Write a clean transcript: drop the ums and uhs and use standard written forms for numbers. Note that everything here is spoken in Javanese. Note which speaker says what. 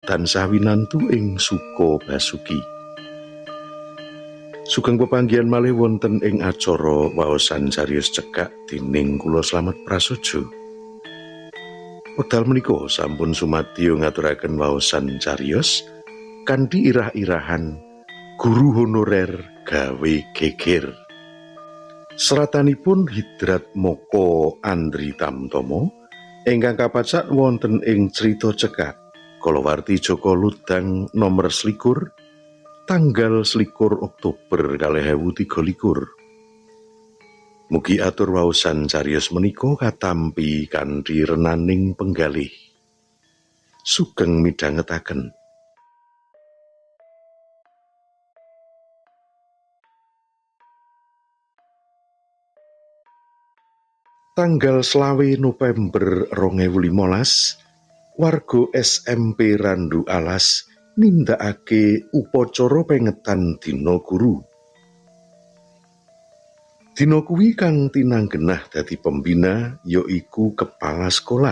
Speaker 1: tansah winantu ing Suka Basuki. Sugeng pepanggihan malih wonten ing acara waosan cariyos cekak dening kula Slamet Prasojo. Wekdal menika sampun sumadyo ngaturaken waosan cariyos kanthi irah-irahan guru honorer gawe geger. Seratanipun Hidrat Moko Andri Tamtomo ingkang kapacak wonten ing crita cekak kalawarti Joko Ludang nomor 21 tanggal 21 Oktober 2023. Mugi atur waosan cariyos menika katampi kanthi renaning penggalih. Sugeng midhangetaken. Tanggal 20 November 2015, warga SMP Randu Alas nindakake upacara pengetan Dina Guru. Dina kuwi kang tinanggenah dadi pembina yaiku kepala sekolah.